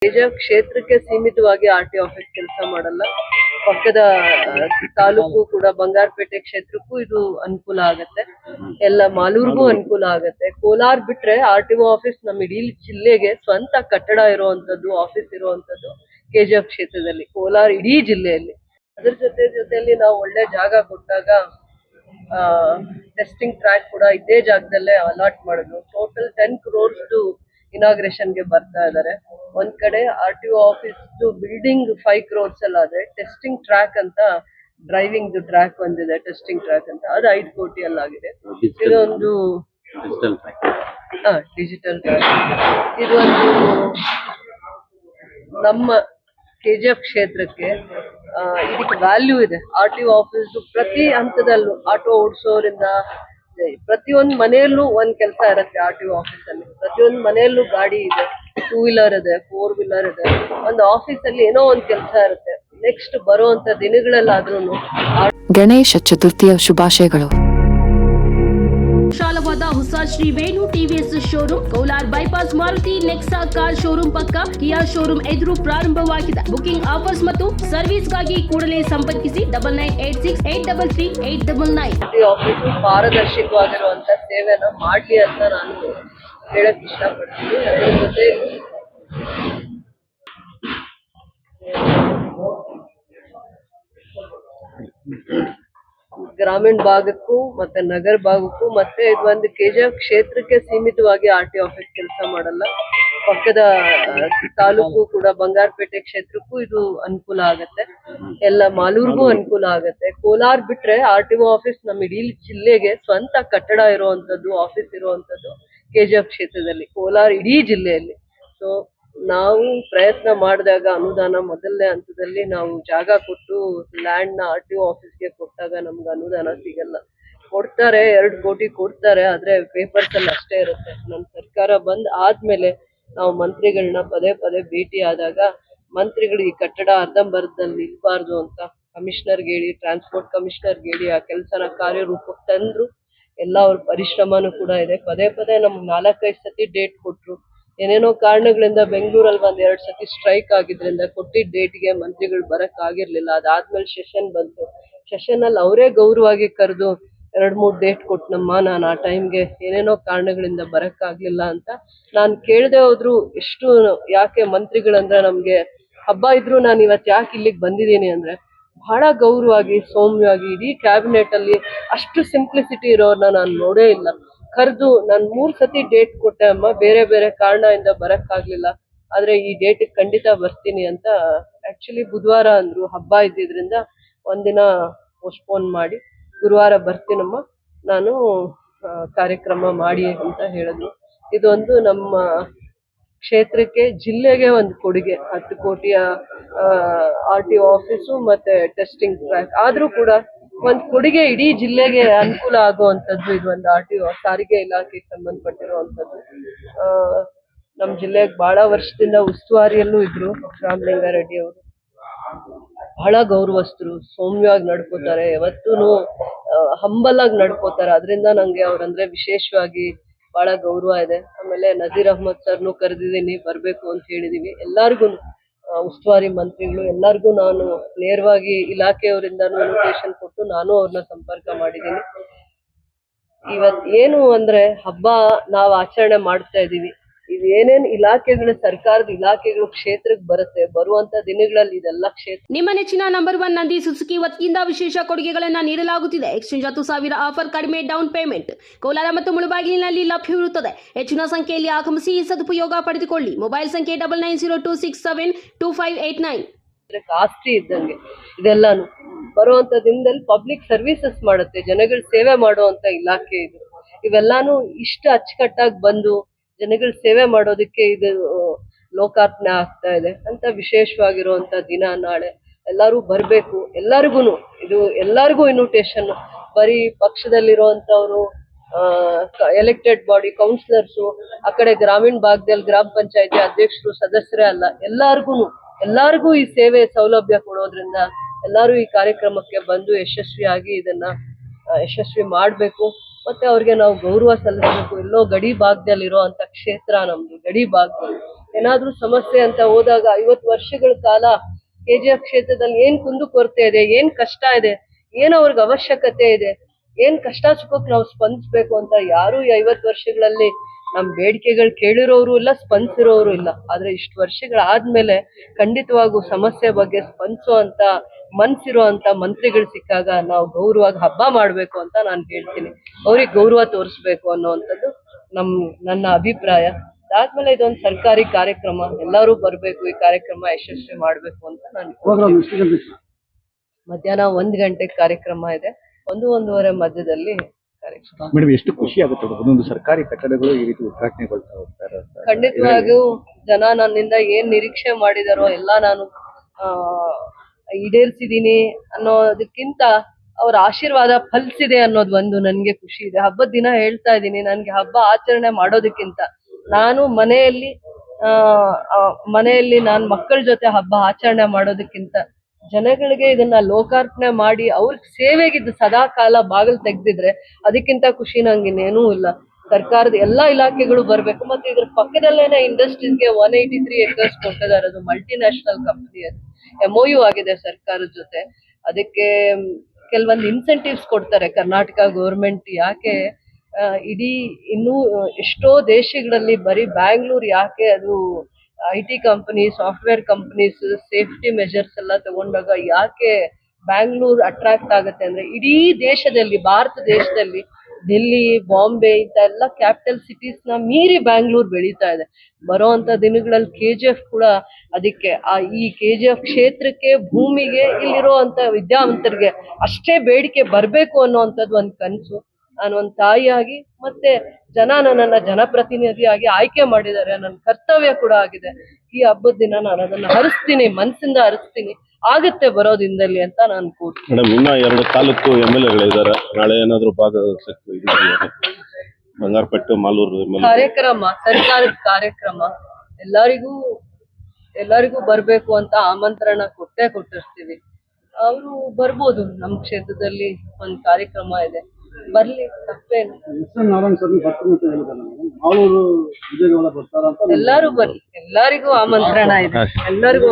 KGF ಕ್ಷೇತ್ರಕ್ಕೆ ಸೀಮಿತವಾಗಿ R T office ಕೆಲಸ ಮಾಡಲ್ಲ. ಪಕ್ಕದ ತಾಲೂಕು ಕೂಡ ಬಂಗಾರಪೇಟೆ ಕ್ಷೇತ್ರಕ್ಕೂ ಇದು ಅನುಕೂಲ ಆಗತ್ತೆ. ಎಲ್ಲ ಮಾಲೂರ್ಗೂ ಅನುಕೂಲ ಆಗತ್ತೆ. ಕೋಲಾರ ಬಿಟ್ರೆ ಆರ್ ಟಿ ಒ ಆಫೀಸ್ ನಮ್ಮ ಇಡೀ ಜಿಲ್ಲೆಗೆ ಸ್ವಂತ ಕಟ್ಟಡ ಇರುವಂತದ್ದು, ಆಫೀಸ್ ಇರುವಂತದ್ದು ಕೆಜಿಎಫ್ ಕ್ಷೇತ್ರದಲ್ಲಿ, ಕೋಲಾರ ಇಡೀ ಜಿಲ್ಲೆಯಲ್ಲಿ. ಅದ್ರ ಜೊತೆಯಲ್ಲಿ ನಾವು ಒಳ್ಳೆ ಜಾಗ ಕೊಟ್ಟಾಗ ಟೆಸ್ಟಿಂಗ್ ಟ್ರ್ಯಾಕ್ ಕೂಡ ಇದೇ ಜಾಗದಲ್ಲೇ ಅಲಾಟ್ ಮಾಡಿದ್ರು. ಟೋಟಲ್ 10 crores ಇನಾಗ್ರೇಷನ್ ಗೆ ಬರ್ತಾ ಇದ್ದಾರೆ. ಒಂದ್ ಕಡೆ R T O office building 5 crores ಅಲ್ಲಾದ್ರೆ ಟೆಸ್ಟಿಂಗ್ ಟ್ರ್ಯಾಕ್ ಅಂತ ಡ್ರೈವಿಂಗ್ ಟ್ರ್ಯಾಕ್ ಒಂದಿದೆ, ಟೆಸ್ಟಿಂಗ್ ಟ್ರ್ಯಾಕ್ ಅಂತ, ಅದು 5 ಕೋಟಿಯಲ್ಲಾಗಿದೆ. ಇದೊಂದು ಡಿಜಿಟಲ್ ಟ್ರ್ಯಾಕ್. ಇದೊಂದು ನಮ್ಮ ಕೆಜಿಎಫ್ ಕ್ಷೇತ್ರಕ್ಕೆ ಇದಕ್ಕೆ ವ್ಯಾಲ್ಯೂ ಇದೆ. ಆರ್ ಟಿ ಒ ಆಫೀಸ್ ಪ್ರತಿ ಹಂತದಲ್ಲೂ ಆಟೋ ಓಡಿಸೋರಿಂದ ಪ್ರತಿಯೊಂದು ಮನೆಯಲ್ಲೂ ಒಂದ್ ಕೆಲಸ ಇರುತ್ತೆ. ಆರ್ ಟಿ ಒ ಆಫೀಸ್ ಅಲ್ಲಿ ಪ್ರತಿಯೊಂದು ಮನೆಯಲ್ಲೂ ಗಾಡಿ ಇದೆ, 2 wheeler ಇದೆ, 4 wheeler ಇದೆ. ಒಂದು ಆಫೀಸ್ ಅಲ್ಲಿ ಏನೋ ಒಂದ್ ಕೆಲಸ ಇರುತ್ತೆ. ನೆಕ್ಸ್ಟ್ ಬರುವಂತ ದಿನಗಳಲ್ಲಾದ್ರೂ ಗಣೇಶ ಚತುರ್ಥಿಯ ಶುಭಾಶಯಗಳು. ವಿಶಾಲವಾದ ಹೊಸ Shri Venu TVS showroom Kolar bypass Maruti Nexa car showroom ಪಕ್ಕ ಕಿಯಾ ಶೋರೂಮ್ ಎದುರು ಪ್ರಾರಂಭವಾಗಿದೆ. ಬುಕಿಂಗ್ ಆಫರ್ಸ್ ಮತ್ತು ಸರ್ವಿಸ್ಗಾಗಿ ಕೂಡಲೇ ಸಂಪರ್ಕಿಸಿ 9986833899. ಆಫೀಸ್ ಪಾರದರ್ಶಕವಾಗಿರುವಂತ ಸೇವೆನ ಮಾಡ್ಲಿ ಅಂತ ನಾನು ಹೇಳಕ್ ಇಷ್ಟಪಡ್ತೀನಿ. ಅದ್ರ ಜೊತೆ ಗ್ರಾಮೀಣ ಭಾಗಕ್ಕೂ ಮತ್ತೆ ನಗರ ಭಾಗಕ್ಕೂ ಮತ್ತೆ ಇದು ಒಂದು ಕೆಜಿಎಫ್ ಕ್ಷೇತ್ರಕ್ಕೆ ಸೀಮಿತವಾಗಿ ಆರ್ ಟಿ ಆಫೀಸ್ ಕೆಲಸ ಮಾಡಲ್ಲ. ಪಕ್ಕದ ತಾಲೂಕು ಕೂಡ ಬಂಗಾರಪೇಟೆ ಕ್ಷೇತ್ರಕ್ಕೂ ಇದು ಅನುಕೂಲ ಆಗತ್ತೆ. ಎಲ್ಲ ಮಾಲೂರ್ಗೂ ಅನುಕೂಲ ಆಗತ್ತೆ. ಕೋಲಾರ ಬಿಟ್ರೆ ಆರ್ ಟಿ ಒ ಆಫೀಸ್ ನಮ್ಮ ಇಡೀ ಜಿಲ್ಲೆಗೆ ಸ್ವಂತ ಕಟ್ಟಡ ಇರುವಂತದ್ದು, ಆಫೀಸ್ ಇರುವಂತದ್ದು ಕೆಜಿಎಫ್ ಕ್ಷೇತ್ರದಲ್ಲಿ, ಕೋಲಾರ ಇಡೀ ಜಿಲ್ಲೆಯಲ್ಲಿ. ಸೊ ನಾವು ಪ್ರಯತ್ನ ಮಾಡಿದಾಗ ಅನುದಾನ ಮೊದಲನೇ ಹಂತದಲ್ಲಿ ನಾವು ಜಾಗ ಕೊಟ್ಟು ಲ್ಯಾಂಡ್ ನ ಆರ್ ಟಿ ಒ ಆಫೀಸ್ಗೆ ಕೊಟ್ಟಾಗ ನಮ್ಗೆ ಅನುದಾನ ಸಿಗಲ್ಲ. ಕೊಡ್ತಾರೆ, 2 ಕೋಟಿ ಕೊಡ್ತಾರೆ, ಆದ್ರೆ ಪೇಪರ್ಸ್ ಅಲ್ಲಿ ಅಷ್ಟೇ ಇರುತ್ತೆ. ನಮ್ಮ ಸರ್ಕಾರ ಆದ್ಮೇಲೆ ನಾವು ಮಂತ್ರಿಗಳನ್ನ ಪದೇ ಭೇಟಿ ಆದಾಗ ಮಂತ್ರಿಗಳು ಈ ಕಟ್ಟಡ ಅರ್ಧಂಬರ್ಧದಲ್ಲಿ ನಿಲ್ಬಾರ್ದು ಅಂತ ಕಮಿಷನರ್ಗೆ ಹೇಳಿ, ಟ್ರಾನ್ಸ್ಪೋರ್ಟ್ ಕಮಿಷನರ್ಗೆ ಹೇಳಿ ಆ ಕೆಲಸನ ಕಾರ್ಯರೂಪಕ್ಕೆ ತಂದ್ರು. ಎಲ್ಲ ಅವ್ರ ಪರಿಶ್ರಮನೂ ಕೂಡ ಇದೆ. ಪದೇ ನಮ್ಗೆ 4-5 ಸತಿ ಡೇಟ್ ಕೊಟ್ರು. ಏನೇನೋ ಕಾರಣಗಳಿಂದ ಬೆಂಗಳೂರಲ್ಲಿ 1-2 ಸತಿ ಸ್ಟ್ರೈಕ್ ಆಗಿದ್ರಿಂದ ಕೊಟ್ಟಿದ್ದ ಡೇಟ್ಗೆ ಮಂತ್ರಿಗಳು ಬರಕ್ ಆಗಿರ್ಲಿಲ್ಲ. ಅದಾದ್ಮೇಲೆ ಸೆಷನ್ ಬಂತು. ಸೆಷನ್ ಅಲ್ಲಿ ಅವರೇ ಗೌರವವಾಗಿ ಕರೆದು 2-3 ಡೇಟ್ ಕೊಟ್ನಮ್ಮ, ನಾನು ಆ ಟೈಮ್ಗೆ ಏನೇನೋ ಕಾರಣಗಳಿಂದ ಬರಕ್ ಆಗ್ಲಿಲ್ಲ ಅಂತ ನಾನು ಕೇಳದೆ ಹೋದ್ರು. ಎಷ್ಟು ಯಾಕೆ ಮಂತ್ರಿಗಳಂದ್ರೆ ನಮ್ಗೆ ಹಬ್ಬ ಇದ್ರು ನಾನು ಇವತ್ತು ಯಾಕೆ ಇಲ್ಲಿಗೆ ಬಂದಿದ್ದೀನಿ ಅಂದ್ರೆ ಬಹಳ ಗೌರವವಾಗಿ ಸೌಮ್ಯವಾಗಿ ಇಡೀ ಕ್ಯಾಬಿನೆಟ್ ಅಲ್ಲಿ ಅಷ್ಟು ಸಿಂಪ್ಲಿಸಿಟಿ ಇರೋರ್ನ ನಾನು ನೋಡೇ ಇಲ್ಲ. ಕರೆದು ನಾನು 3 ಸತಿ ಡೇಟ್ ಕೊಟ್ಟೆ ಅಮ್ಮ, ಬೇರೆ ಕಾರಣದಿಂದ ಬರಕ್ ಆಗ್ಲಿಲ್ಲ, ಆದ್ರೆ ಈ ಡೇಟ್ ಖಂಡಿತ ಬರ್ತೀನಿ ಅಂತ. ಆಕ್ಚುಲಿ ಬುಧವಾರ ಅಂದ್ರು, ಹಬ್ಬ ಇದ್ದಿದ್ರಿಂದ ಒಂದಿನ ಪೋಸ್ಟ್ಪೋನ್ ಮಾಡಿ ಗುರುವಾರ ಬರ್ತೀನಮ್ಮ ನಾನು, ಕಾರ್ಯಕ್ರಮ ಮಾಡಿ ಅಂತ ಹೇಳಿದ್ರು. ಇದೊಂದು ನಮ್ಮ ಕ್ಷೇತ್ರಕ್ಕೆ, ಜಿಲ್ಲೆಗೆ ಒಂದು ಕೊಡುಗೆ. 10 ಕೋಟಿಯ ಆರ್ ಟಿ ಒ ಆಫೀಸು ಮತ್ತೆ ಟೆಸ್ಟಿಂಗ್ ಟ್ರ್ಯಾಕ್ ಆದ್ರೂ ಕೂಡ ಒಂದು ಕೊಡುಗೆ, ಇಡೀ ಜಿಲ್ಲೆಗೆ ಅನುಕೂಲ ಆಗುವಂತದ್ದು. ಇದು ಒಂದು ಆರ್ ಟಿ ಒ ಸಾರಿಗೆ ಇಲಾಖೆಗೆ ಸಂಬಂಧಪಟ್ಟಿರುವಂತದ್ದು. ನಮ್ಮ ಜಿಲ್ಲೆಗೆ ಬಹಳ ವರ್ಷದಿಂದ ಉಸ್ತುವಾರಿಯಲ್ಲೂ ಇದ್ರು ರಾಮಲಿಂಗಾರೆಡ್ಡಿ ಅವರು. ಬಹಳ ಗೌರವಸ್ಥರು, ಸೌಮ್ಯವಾಗಿ ನಡ್ಕೋತಾರೆ, ಯಾವತ್ತೂ ಹಂಬಲ್ ಆಗಿ ನಡ್ಕೋತಾರೆ. ಅದರಿಂದ ನಂಗೆ ಅವ್ರಂದ್ರೆ ವಿಶೇಷವಾಗಿ ಬಹಳ ಗೌರವ ಇದೆ. ಆಮೇಲೆ ನಜೀರ್ ಅಹ್ಮದ್ ಸರ್ನು ಕರೆದಿದ್ದೀನಿ, ಬರ್ಬೇಕು ಅಂತ ಹೇಳಿದೀವಿ. ಎಲ್ಲಾರ್ಗು ಉಸ್ತುವಾರಿ ಮಂತ್ರಿಗಳು ಎಲ್ಲರಿಗೂ ನಾನು ನೇರವಾಗಿ ಇಲಾಖೆಯವರಿಂದ ಇನ್ವಿಟೇಷನ್ ಕೊಟ್ಟು ನಾನು ಅವ್ರನ್ನ ಸಂಪರ್ಕ ಮಾಡಿದ್ದೀನಿ. ಇವತ್ ಏನು ಅಂದ್ರೆ ಹಬ್ಬ ನಾವು ಆಚರಣೆ ಮಾಡ್ತಾ ಇದೀವಿ. ಇದು ಏನೇನ್ ಇಲಾಖೆಗಳು, ಸರ್ಕಾರದ ಇಲಾಖೆಗಳು ಕ್ಷೇತ್ರಕ್ಕೆ ಬರುತ್ತೆ, ಬರುವಂತ ದಿನಗಳಲ್ಲಿ ಇದೆಲ್ಲ ಕ್ಷೇತ್ರ. ನಿಮ್ಮ ನೆಚ್ಚಿನ ನಂಬರ್ 1 ನಂದಿ ಸುಜುಕಿ ವತಿಯಿಂದ ವಿಶೇಷ ಕೊಡುಗೆಗಳನ್ನ ನೀಡಲಾಗುತ್ತಿದೆ. ಎಕ್ಸ್ಚೇಂಜ್ 10,000 ಆಫರ್, ಕಡಿಮೆ ಡೌನ್ ಪೇಮೆಂಟ್. ಕೋಲಾರ ಮತ್ತು ಮುಳಬಾಗಿಲಿನಲ್ಲಿ ಲಭ್ಯವಿರುತ್ತದೆ. ಹೆಚ್ಚಿನ ಸಂಖ್ಯೆಯಲ್ಲಿ ಆಗಮಿಸಿ ಸದುಪಯೋಗ ಪಡೆದುಕೊಳ್ಳಿ. ಮೊಬೈಲ್ ಸಂಖ್ಯೆ 9902672589. ಆಸ್ತಿ ಇದ್ದಂಗೆ ಇದೆಲ್ಲಾನು ಬರುವಂತ ದಿನದಲ್ಲಿ ಪಬ್ಲಿಕ್ ಸರ್ವಿಸಸ್ ಮಾಡುತ್ತೆ, ಜನಗಳ ಸೇವೆ ಮಾಡುವಂತ ಇಲಾಖೆ ಇದು. ಇವೆಲ್ಲಾನು ಇಷ್ಟ ಅಚ್ಚುಕಟ್ಟಾಗಿ ಬಂದು ಜನಗಳ ಸೇವೆ ಮಾಡೋದಕ್ಕೆ ಇದು ಲೋಕಾರ್ಪಣೆ ಆಗ್ತಾ ಇದೆ ಅಂತ ವಿಶೇಷವಾಗಿರುವಂತ ದಿನ ನಾಳೆ. ಎಲ್ಲರೂ ಬರ್ಬೇಕು, ಎಲ್ಲರಿಗೂ ಇನ್ವಿಟೇಷನ್. ಬರೀ ಪಕ್ಷದಲ್ಲಿರುವಂತವ್ರು, ಎಲೆಕ್ಟೆಡ್ ಬಾಡಿ ಕೌನ್ಸಿಲರ್ಸು, ಆ ಕಡೆ ಗ್ರಾಮೀಣ ಭಾಗದಲ್ಲಿ ಗ್ರಾಮ ಪಂಚಾಯತಿ ಅಧ್ಯಕ್ಷರು, ಸದಸ್ಯರೇ ಅಲ್ಲ, ಎಲ್ಲಾರ್ಗೂ ಈ ಸೇವೆ ಸೌಲಭ್ಯ ಕೊಡೋದ್ರಿಂದ ಎಲ್ಲರೂ ಈ ಕಾರ್ಯಕ್ರಮಕ್ಕೆ ಬಂದು ಯಶಸ್ವಿಯಾಗಿ ಇದನ್ನ ಯಶಸ್ವಿ ಮಾಡ್ಬೇಕು. ಮತ್ತೆ ಅವ್ರಿಗೆ ನಾವು ಗೌರವ ಸಲ್ಲಿಸಬೇಕು. ಎಲ್ಲೋ ಗಡಿ ಭಾಗದಲ್ಲಿ ಇರೋ ಅಂತ ಕ್ಷೇತ್ರ ನಮ್ದು, ಗಡಿ ಭಾಗದಲ್ಲಿ ಏನಾದ್ರೂ ಸಮಸ್ಯೆ ಅಂತ ಹೋದಾಗ 50 ವರ್ಷಗಳ ಕಾಲ KGF ಕ್ಷೇತ್ರದಲ್ಲಿ ಏನ್ ಕುಂದುಕೊರತೆ ಇದೆ, ಏನ್ ಕಷ್ಟ ಇದೆ, ಏನ್ ಅವ್ರಿಗೆ ಅವಶ್ಯಕತೆ ಇದೆ, ಏನ್ ಕಷ್ಟ ಸುಖಕ್ಕೆ ನಾವು ಸ್ಪಂದಿಸ್ಬೇಕು ಅಂತ ಯಾರು ಈ 50 ವರ್ಷಗಳಲ್ಲಿ ನಮ್ ಬೇಡಿಕೆಗಳು ಕೇಳಿರೋರು ಇಲ್ಲ, ಸ್ಪಂದಿಸಿರೋರು ಇಲ್ಲ. ಆದ್ರೆ ಇಷ್ಟು ವರ್ಷಗಳಾದ್ಮೇಲೆ ಖಂಡಿತವಾಗೂ ಸಮಸ್ಯೆ ಬಗ್ಗೆ ಸ್ಪಂದಿಸುವಂತ ಮನ್ಸಿರೋ ಅಂತ ಮಂತ್ರಿಗಳು ಸಿಕ್ಕಾಗ ನಾವು ಗೌರವವಾಗಿ ಹಬ್ಬ ಮಾಡ್ಬೇಕು ಅಂತ ನಾನು ಹೇಳ್ತೀನಿ. ಅವ್ರಿಗೆ ಗೌರವ ತೋರಿಸ್ಬೇಕು ಅನ್ನೋವಂಥದ್ದು ನನ್ನ ಅಭಿಪ್ರಾಯ. ಅದಾದ್ಮೇಲೆ ಇದೊಂದು ಸರ್ಕಾರಿ ಕಾರ್ಯಕ್ರಮ, ಎಲ್ಲರೂ ಬರ್ಬೇಕು, ಈ ಕಾರ್ಯಕ್ರಮ ಯಶಸ್ವಿ ಮಾಡ್ಬೇಕು ಅಂತ ನಾನು ಮಧ್ಯಾಹ್ನ 1 ಗಂಟೆಗೆ ಕಾರ್ಯಕ್ರಮ ಇದೆ. 1-1:30 ಮಧ್ಯದಲ್ಲಿ ಕಾರ್ಯಕ್ರಮ. ಮೇಡಮ್, ಎಷ್ಟು ಖುಷಿ ಆಗುತ್ತೆ ಒಂದೊಂದು ಸರ್ಕಾರಿ ಕಟ್ಟಡಗಳು ಈ ರೀತಿ ಉದ್ಘಾಟನೆಗೊಳ್ತಾ ಹೋಗ್ತಾರೆ. ಖಂಡಿತವಾಗಿಯೂ ಜನ ನನ್ನಿಂದ ಏನ್ ನಿರೀಕ್ಷೆ ಮಾಡಿದಾರೋ ಎಲ್ಲ ನಾನು ಈಡೇರಿಸಿದೀನಿ ಅನ್ನೋದಕ್ಕಿಂತ ಅವ್ರ ಆಶೀರ್ವಾದ ಫಲಿಸಿದೆ ಅನ್ನೋದು ಒಂದು ನನ್ಗೆ ಖುಷಿ ಇದೆ. ಹಬ್ಬದ ದಿನ ಹೇಳ್ತಾ ಇದ್ದೀನಿ, ನನ್ಗೆ ಹಬ್ಬ ಆಚರಣೆ ಮಾಡೋದಕ್ಕಿಂತ ನಾನು ಮನೆಯಲ್ಲಿ ನಾನ್ ಮಕ್ಕಳ ಜೊತೆ ಹಬ್ಬ ಆಚರಣೆ ಮಾಡೋದಕ್ಕಿಂತ ಜನಗಳಿಗೆ ಇದನ್ನ ಲೋಕಾರ್ಪಣೆ ಮಾಡಿ ಅವ್ರಿಗೆ ಸೇವೆಗಿದ್ದು ಸದಾ ಕಾಲ ಬಾಗಿಲು ತೆಗ್ದಿದ್ರೆ ಅದಕ್ಕಿಂತ ಖುಷಿ ನಂಗೆ ಇನ್ನೇನೂ ಇಲ್ಲ. ಸರ್ಕಾರದ ಎಲ್ಲಾ ಇಲಾಖೆಗಳು ಬರ್ಬೇಕು. ಮತ್ತೆ ಇದ್ರ ಪಕ್ಕದಲ್ಲೇನೆ ಇಂಡಸ್ಟ್ರೀಸ್ಗೆ 183 acres ಕೊಟ್ಟಿದ್ದಾರೆ. ಅದು ಮಲ್ಟಿನ್ಯಾಷನಲ್ ಕಂಪನಿ, ಅದು MOU ಆಗಿದೆ ಸರ್ಕಾರದ ಜೊತೆ. ಅದಕ್ಕೆ ಕೆಲವೊಂದು ಇನ್ಸೆಂಟಿವ್ಸ್ ಕೊಡ್ತಾರೆ ಕರ್ನಾಟಕ ಗೌರ್ಮೆಂಟ್. ಯಾಕೆ ಇಡೀ ಇನ್ನೂ ಎಷ್ಟೋ ದೇಶಗಳಲ್ಲಿ ಬರೀ ಬ್ಯಾಂಗ್ಳೂರ್ ಯಾಕೆ ಅದು IT company, software companies safety measures ಎಲ್ಲ ತಗೊಂಡಾಗ ಯಾಕೆ ಬ್ಯಾಂಗ್ಳೂರ್ ಅಟ್ರಾಕ್ಟ್ ಆಗುತ್ತೆ ಅಂದ್ರೆ ಇಡೀ ದೇಶದಲ್ಲಿ, ಭಾರತ ದೇಶದಲ್ಲಿ ಡೆಲ್ಲಿ, ಬಾಂಬೆ ಇಂತ ಎಲ್ಲ ಕ್ಯಾಪಿಟಲ್ ಸಿಟೀಸ್ ನ ಮೀರಿ ಬ್ಯಾಂಗ್ಳೂರ್ ಬೆಳೀತಾ ಇದೆ. ಬರೋಂತ ದಿನಗಳಲ್ಲಿ KGF ಕೂಡ ಅದಕ್ಕೆ ಈ KGF ಕ್ಷೇತ್ರಕ್ಕೆ, ಭೂಮಿಗೆ, ಇಲ್ಲಿರುವಂತ ವಿದ್ಯಾವಂತರಿಗೆ ಅಷ್ಟೇ ಬೇಡಿಕೆ ಬರ್ಬೇಕು ಅನ್ನೋಂಥದ್ದು ಒಂದು ಕನಸು. ನಾನು ಒಂದು ತಾಯಿಯಾಗಿ ಮತ್ತೆ ಜನ ನನ್ನನ್ನ ಜನಪ್ರತಿನಿಧಿಯಾಗಿ ಆಯ್ಕೆ ಮಾಡಿದ್ದಾರೆ, ನನ್ನ ಕರ್ತವ್ಯ ಕೂಡ ಆಗಿದೆ. ಈ ಹಬ್ಬದ ದಿನ ನಾನು ಅದನ್ನ ಹರಿಸ್ತೀನಿ, ಮನಸ್ಸಿಂದ ಹರಿಸ್ತೀನಿ, ಆಗತ್ತೆ ಬರೋ ದಿನದಲ್ಲಿ ಅಂತ ನಾನು ಕೂರ್ತೀನಿ. ಮೇಡಮ್, ಇನ್ನ 2 ತಾಲೂಕು MLAಗಳಿದ್ದಾರೆ. ನಾಳೆ ಏನಾದ್ರು ಬಂಗಾರಪೇಟೆ, ಮಾಲೂರು ಕಾರ್ಯಕ್ರಮ, ಸರ್ಕಾರದ ಕಾರ್ಯಕ್ರಮ, ಎಲ್ಲರಿಗೂ ಬರ್ಬೇಕು ಅಂತ ಆಮಂತ್ರಣ ಕೊಟ್ಟಿರ್ತೀವಿ. ಅವರು ಬರ್ಬೋದು. ನಮ್ಮ ಕ್ಷೇತ್ರದಲ್ಲಿ ಒಂದು ಕಾರ್ಯಕ್ರಮ ಇದೆ, ಬರ್ಲಿ, ತಪ್ಪೇನು. ಎಲ್ಲರೂ ಬರ್ಲಿ, ಎಲ್ಲರಿಗೂ ಆಮಂತ್ರಣ ಇದೆ, ಎಲ್ಲರಿಗೂ.